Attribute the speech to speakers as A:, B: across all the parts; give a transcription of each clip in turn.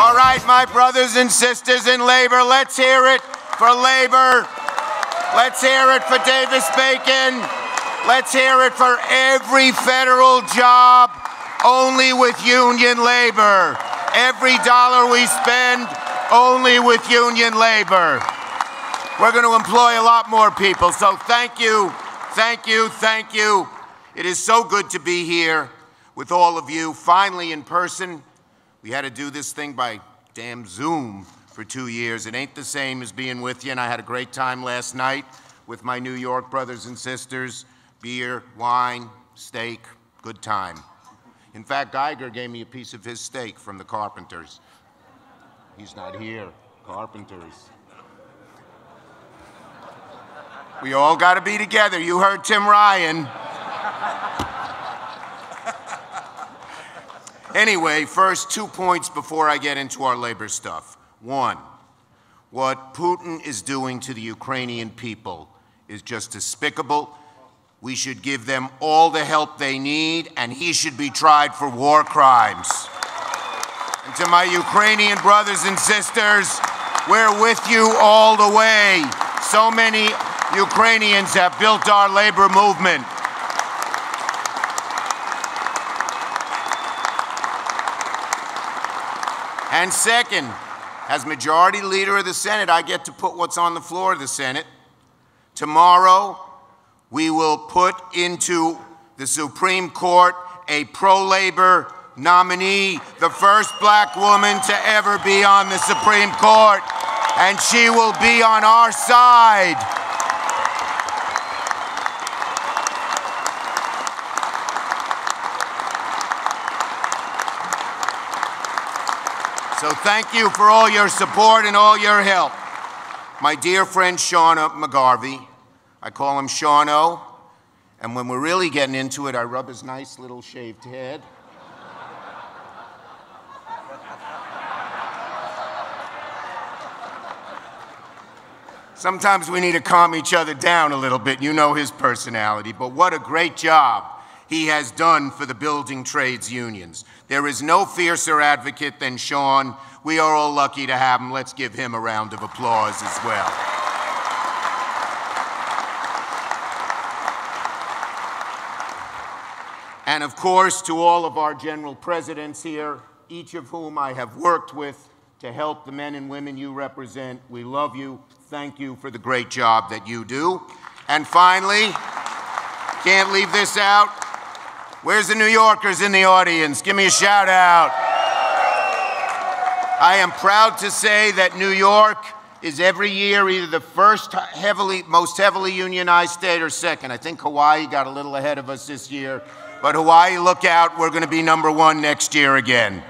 A: All right, my brothers and sisters in labor, let's hear it for labor. Let's hear it for Davis-Bacon. Let's hear it for every federal job, only with union labor. Every dollar we spend, only with union labor. We're going to employ a lot more people, so thank you, thank you, thank you. It is so good to be here with all of you, finally in person. We had to do this thing by damn Zoom for 2 years. It ain't the same as being with you, and I had a great time last night with my New York brothers and sisters. Beer, wine, steak, good time. In fact, Geiger gave me a piece of his steak from the Carpenters. He's not here, Carpenters. We all got to be together. You heard Tim Ryan. Anyway, first 2 points before I get into our labor stuff. One, what Putin is doing to the Ukrainian people is just despicable. We should give them all the help they need, and he should be tried for war crimes. And to my Ukrainian brothers and sisters, we're with you all the way. So many Ukrainians have built our labor movement. And second, as Majority Leader of the Senate, I get to put what's on the floor of the Senate. Tomorrow, we will put into the Supreme Court a pro-labor nominee, the first black woman to ever be on the Supreme Court, and she will be on our side. So thank you for all your support and all your help. My dear friend Shauna McGarvey, I call him Shauno, and when we're really getting into it, I rub his nice little shaved head. Sometimes we need to calm each other down a little bit. You know his personality, but what a great job he has done for the building trades unions. There is no fiercer advocate than Sean. We are all lucky to have him. Let's give him a round of applause as well. And of course, to all of our general presidents here, each of whom I have worked with to help the men and women you represent, we love you. Thank you for the great job that you do. And finally, can't leave this out. Where's the New Yorkers in the audience? Give me a shout out. I am proud to say that New York is every year either the first most heavily unionized state or second. I think Hawaii got a little ahead of us this year, but Hawaii, look out, we're going to be #1 next year again.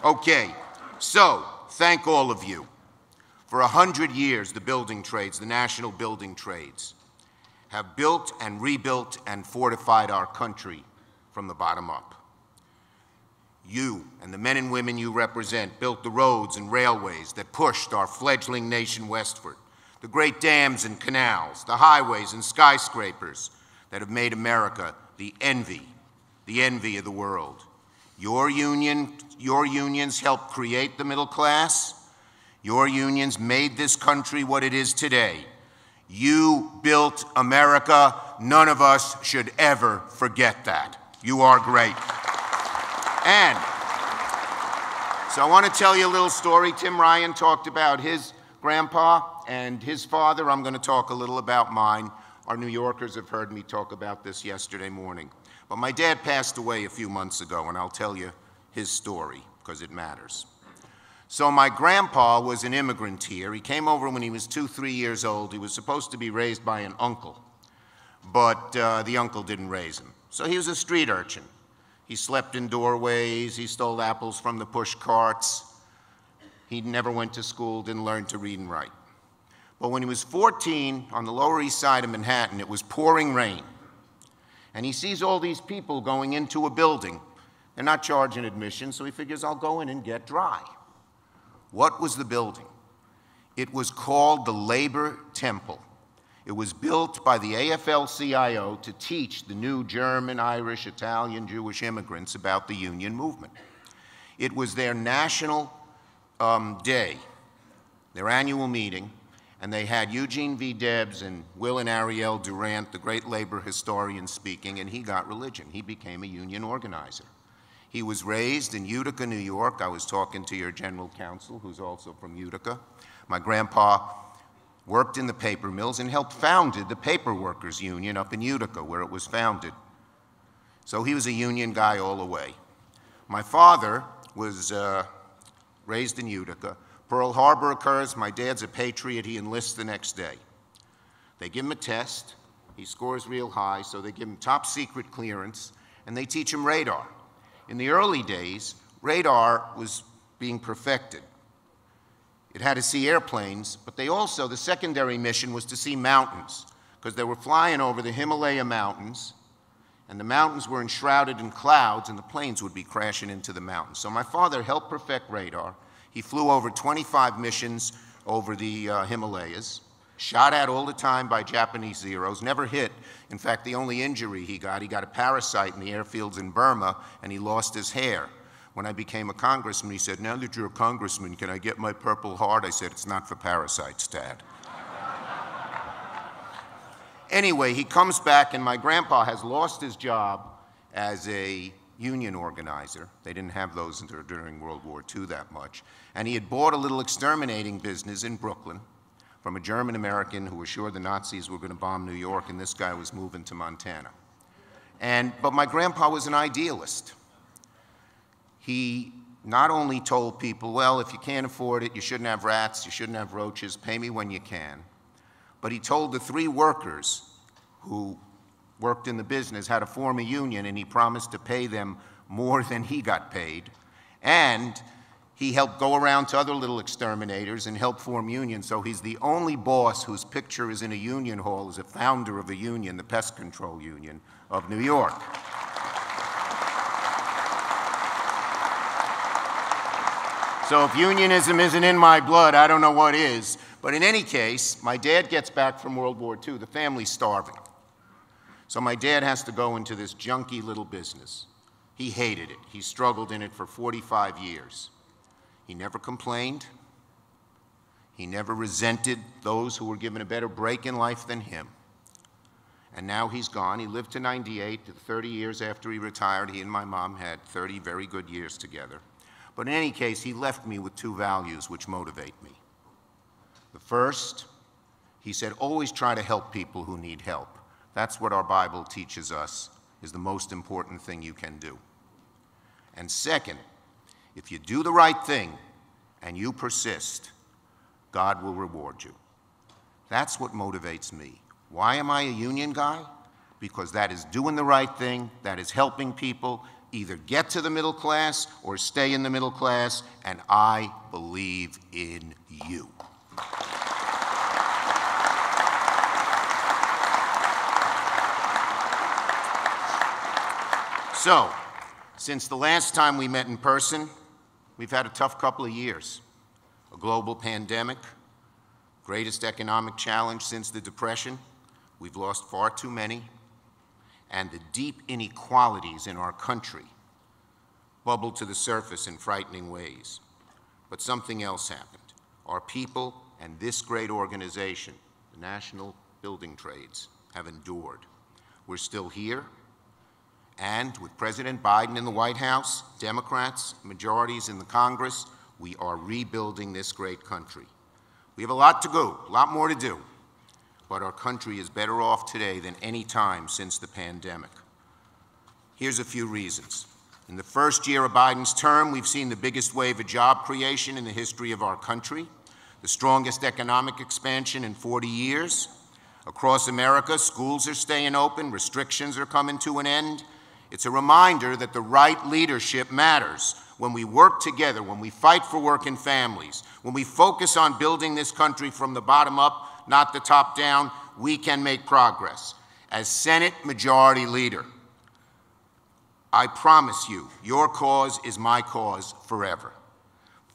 A: Okay, so thank all of you. For 100 years, the building trades, the national building trades, have built and rebuilt and fortified our country from the bottom up. You and the men and women you represent built the roads and railways that pushed our fledgling nation westward, the great dams and canals, the highways and skyscrapers that have made America the envy of the world. Your unions helped create the middle class. Your unions made this country what it is today. You built America. None of us should ever forget that. You are great. And so I want to tell you a little story. Tim Ryan talked about his grandpa and his father. I'm going to talk a little about mine. Our New Yorkers have heard me talk about this yesterday morning. But my dad passed away a few months ago, and I'll tell you his story because it matters. So my grandpa was an immigrant here. He came over when he was 2, 3 years old. He was supposed to be raised by an uncle, but the uncle didn't raise him. So he was a street urchin. He slept in doorways. He stole apples from the push carts. He never went to school, didn't learn to read and write. But when he was 14, on the Lower East Side of Manhattan, it was pouring rain. And he sees all these people going into a building. They're not charging admission, so he figures, I'll go in and get dry. What was the building? It was called the Labor Temple. It was built by the AFL-CIO to teach the new German, Irish, Italian, Jewish immigrants about the union movement. It was their national day, their annual meeting, and they had Eugene V. Debs and Will and Ariel Durant, the great labor historian, speaking, and he got religion. He became a union organizer. He was raised in Utica, New York. I was talking to your general counsel, who's also from Utica. My grandpa worked in the paper mills and helped founded the Paper Workers Union up in Utica, where it was founded. So he was a union guy all the way. My father was raised in Utica. Pearl Harbor occurs. My dad's a patriot. He enlists the next day. They give him a test. He scores real high, so they give him top secret clearance, and they teach him radar. In the early days, radar was being perfected. It had to see airplanes, but the secondary mission was to see mountains, because they were flying over the Himalaya mountains, and the mountains were enshrouded in clouds, and the planes would be crashing into the mountains. So my father helped perfect radar. He flew over 25 missions over the Himalayas, shot at all the time by Japanese Zeros, never hit. In fact, the only injury he got a parasite in the airfields in Burma, and he lost his hair. When I became a congressman, he said, "Now that you're a congressman, can I get my Purple Heart?" I said, "It's not for parasites, Dad." Anyway, he comes back, and my grandpa has lost his job as a union organizer. They didn't have those during World War II that much. And he had bought a little exterminating business in Brooklyn from a German American who was sure the Nazis were going to bomb New York, and this guy was moving to Montana. But my grandpa was an idealist. He not only told people, well, if you can't afford it, you shouldn't have rats, you shouldn't have roaches, pay me when you can. But he told the 3 workers who worked in the business how to form a union, and he promised to pay them more than he got paid. And he helped go around to other little exterminators and help form unions. So he's the only boss whose picture is in a union hall as a founder of a union, the Pest Control Union of New York. So if unionism isn't in my blood, I don't know what is. But in any case, my dad gets back from World War II. The family's starving. So my dad has to go into this junky little business. He hated it. He struggled in it for 45 years. He never complained. He never resented those who were given a better break in life than him. And now he's gone. He lived to 98. 30 years after he retired, he and my mom had 30 very good years together. But in any case, he left me with 2 values which motivate me. The first, he said, always try to help people who need help. That's what our Bible teaches us is the most important thing you can do. And second, if you do the right thing and you persist, God will reward you. That's what motivates me. Why am I a union guy? Because that is doing the right thing, that is helping people either get to the middle class or stay in the middle class, and I believe in you. So, since the last time we met in person, we've had a tough couple of years. A global pandemic, greatest economic challenge since the Depression. We've lost far too many. And the deep inequalities in our country bubbled to the surface in frightening ways. But something else happened. Our people and this great organization, the National Building Trades, have endured. We're still here. And with President Biden in the White House, Democrats, majorities in the Congress, we are rebuilding this great country. We have a lot to go, a lot more to do, but our country is better off today than any time since the pandemic. Here's a few reasons. In the first year of Biden's term, we've seen the biggest wave of job creation in the history of our country, the strongest economic expansion in 40 years. Across America, schools are staying open, restrictions are coming to an end. It's a reminder that the right leadership matters. When we work together, when we fight for working families, when we focus on building this country from the bottom up, not the top down, we can make progress. As Senate Majority Leader, I promise you, your cause is my cause forever.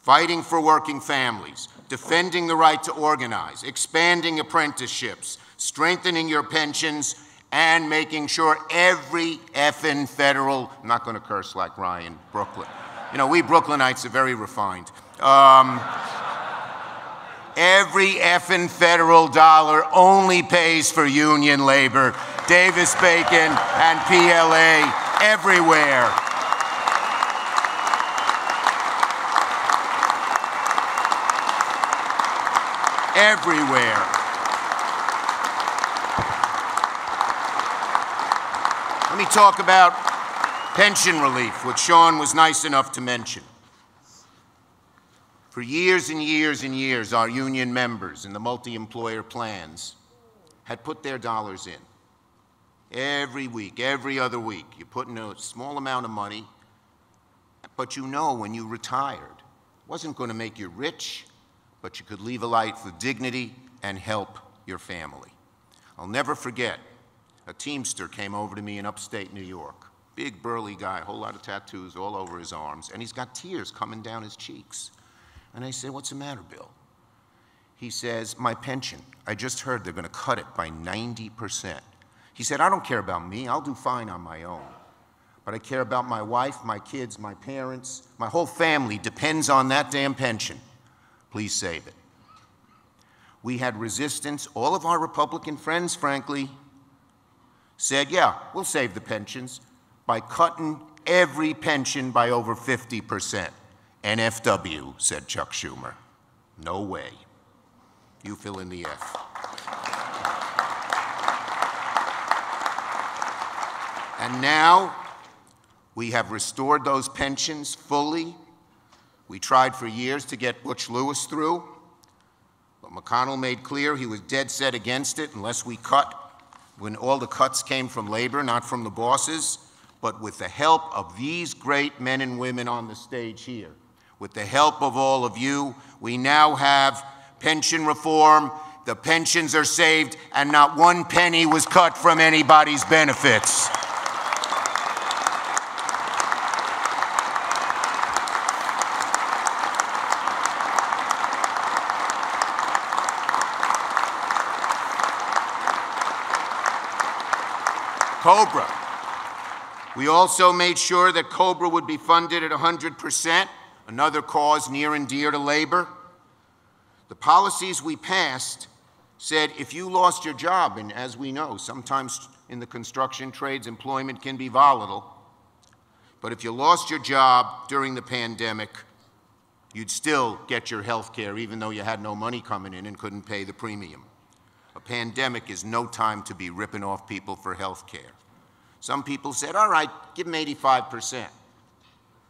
A: Fighting for working families, defending the right to organize, expanding apprenticeships, strengthening your pensions, and making sure every effing federal, I'm not going to curse like Ryan, Brooklyn. You know, we Brooklynites are very refined. Every effing federal dollar only pays for union labor. Davis-Bacon and PLA everywhere. Everywhere. Let me talk about pension relief, which Sean was nice enough to mention. For years and years and years, our union members in the multi-employer plans had put their dollars in. Every week, every other week, you put in a small amount of money, but you know when you retired, it wasn't going to make you rich, but you could leave a life with dignity and help your family. I'll never forget, a Teamster came over to me in upstate New York. Big, burly guy, a whole lot of tattoos all over his arms, and he's got tears coming down his cheeks. And I said, "What's the matter, Bill?" He says, "My pension, I just heard they're going to cut it by 90%. He said, "I don't care about me, I'll do fine on my own. But I care about my wife, my kids, my parents, my whole family depends on that damn pension. Please save it." We had resistance. All of our Republican friends, frankly, said, "Yeah, we'll save the pensions by cutting every pension by over 50%. NFW, said Chuck Schumer. No way. You fill in the F. And now we have restored those pensions fully. We tried for years to get Butch Lewis through, but McConnell made clear he was dead set against it unless we cut, when all the cuts came from labor, not from the bosses, but with the help of these great men and women on the stage here. With the help of all of you, we now have pension reform. The pensions are saved, and not one penny was cut from anybody's benefits. COBRA. We also made sure that COBRA would be funded at 100%, another cause near and dear to labor. The policies we passed said if you lost your job, and as we know, sometimes in the construction trades, employment can be volatile, but if you lost your job during the pandemic, you'd still get your health care even though you had no money coming in and couldn't pay the premium. A pandemic is no time to be ripping off people for health care. Some people said, all right, give them 85%.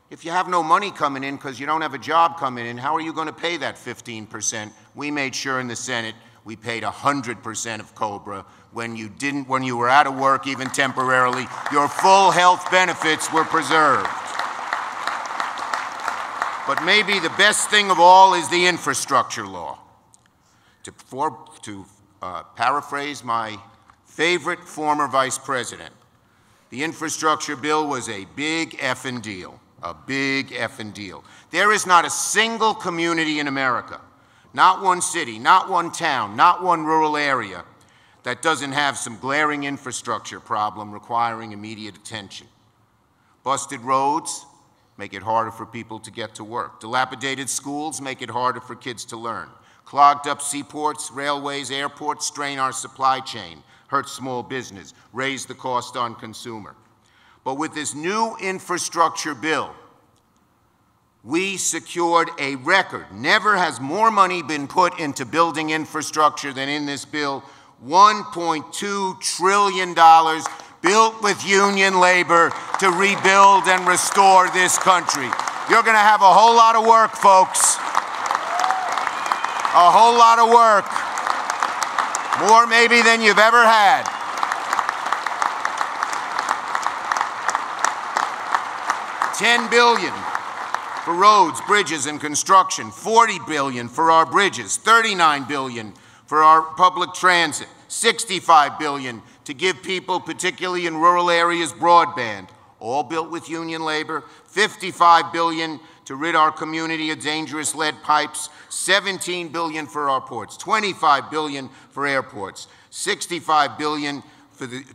A: If you have no money coming in because you don't have a job coming in, how are you going to pay that 15%? We made sure in the Senate we paid 100% of COBRA. When you were out of work, even temporarily, your full health benefits were preserved. But maybe the best thing of all is the infrastructure law. To paraphrase my favorite former vice president, the infrastructure bill was a big effing deal, a big effing deal. There is not a single community in America, not one city, not one town, not one rural area that doesn't have some glaring infrastructure problem requiring immediate attention. Busted roads make it harder for people to get to work. Dilapidated schools make it harder for kids to learn. Clogged up seaports, railways, airports strain our supply chain, hurt small business, raise the cost on consumer. But with this new infrastructure bill, we secured a record. Never has more money been put into building infrastructure than in this bill. $1.2 trillion built with union labor to rebuild and restore this country. You're going to have a whole lot of work, folks. A whole lot of work. More maybe than you've ever had. $10 billion for roads, bridges, and construction. $40 billion for our bridges. $39 billion for our public transit. $65 billion to give people, particularly in rural areas, broadband. All built with union labor. $55 billion to rid our community of dangerous lead pipes. $17 billion for our ports. $25 billion for airports. $65 billion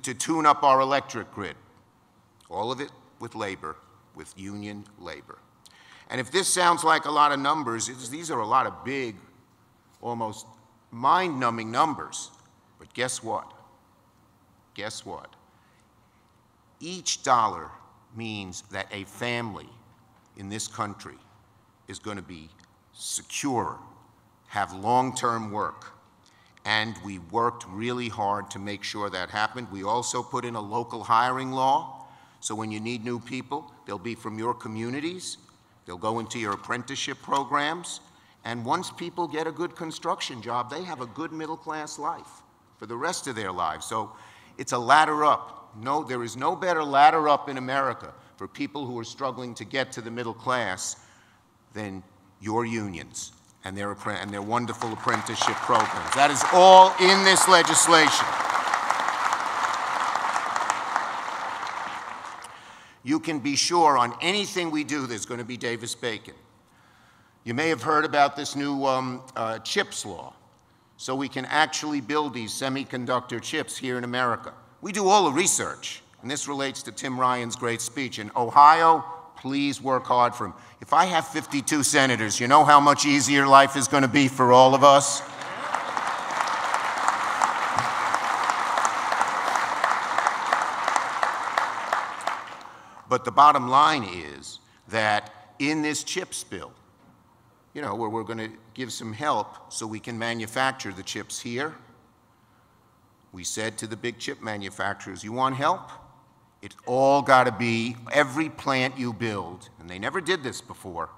A: to tune up our electric grid. All of it with labor, with union labor. And if this sounds like a lot of numbers, these are a lot of big, almost mind-numbing numbers. But guess what? Guess what? Each dollar means that a family in this country is going to be secure, have long-term work. And we worked really hard to make sure that happened. We also put in a local hiring law, so when you need new people, they'll be from your communities, they'll go into your apprenticeship programs, and once people get a good construction job, they have a good middle-class life for the rest of their lives. So it's a ladder up. No, there is no better ladder up in America for people who are struggling to get to the middle class than your unions and their wonderful apprenticeship programs. That is all in this legislation. You can be sure on anything we do there's going to be Davis-Bacon. You may have heard about this new CHIPS law, so we can actually build these semiconductor chips here in America. We do all the research, and this relates to Tim Ryan's great speech. In Ohio, please work hard for him. If I have 52 senators, you know how much easier life is going to be for all of us? But the bottom line is that in this CHIPS bill, you know, where we're going to give some help so we can manufacture the chips here, we said to the big chip manufacturers, you want help? It's all got to be, every plant you build, and they never did this before,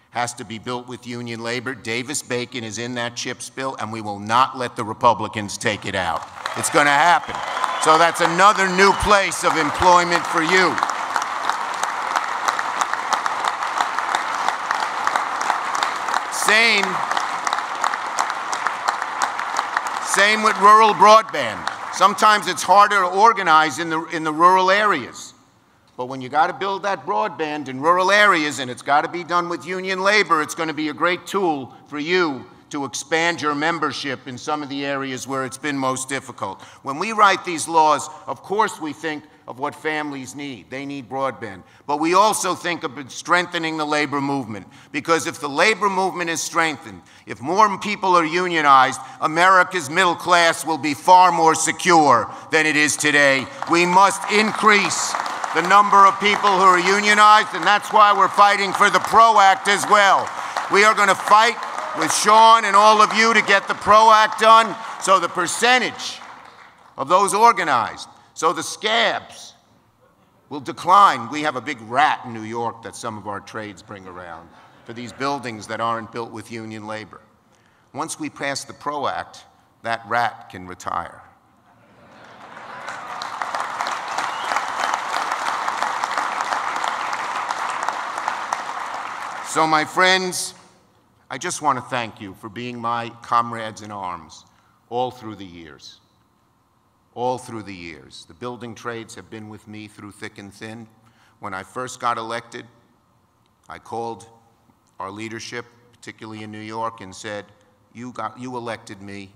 A: has to be built with union labor. Davis-Bacon is in that CHIPS bill, and we will not let the Republicans take it out. It's going to happen. So that's another new place of employment for you. Same with rural broadband. Sometimes it's harder to organize in the rural areas. But when you got to build that broadband in rural areas and it's got to be done with union labor, it's going to be a great tool for you to expand your membership in some of the areas where it's been most difficult. When we write these laws, of course we think of what families need. They need broadband. But we also think of strengthening the labor movement, because if the labor movement is strengthened, if more people are unionized, America's middle class will be far more secure than it is today. We must increase the number of people who are unionized, and that's why we're fighting for the PRO Act as well. We are going to fight with Sean and all of you to get the PRO Act done, so the percentage of those organized, so the scabs will decline. We have a big rat in New York that some of our trades bring around for these buildings that aren't built with union labor. Once we pass the PRO Act, that rat can retire. So my friends, I just want to thank you for being my comrades in arms all through the years. All through the years. The building trades have been with me through thick and thin. When I first got elected, I called our leadership, particularly in New York, and said, you elected me.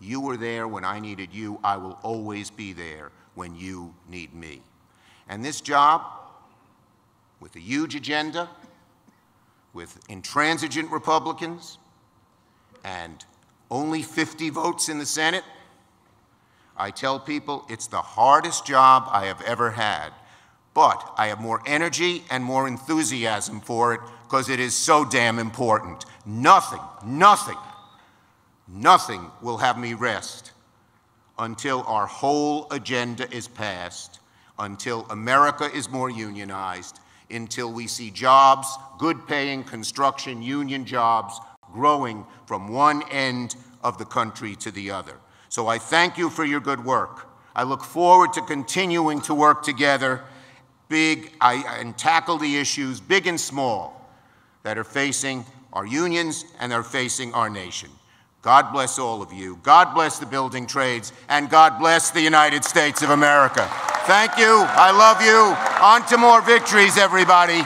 A: You were there when I needed you. I will always be there when you need me. And this job, with a huge agenda, with intransigent Republicans, and only 50 votes in the Senate, I tell people it's the hardest job I have ever had, but I have more energy and more enthusiasm for it because it is so damn important. Nothing will have me rest until our whole agenda is passed, until America is more unionized, until we see jobs, good-paying construction union jobs, growing from one end of the country to the other. So I thank you for your good work. I look forward to continuing to work together and tackle the issues, big and small, that are facing our unions and are facing our nation. God bless all of you. God bless the building trades, and God bless the United States of America. Thank you. I love you. On to more victories, everybody.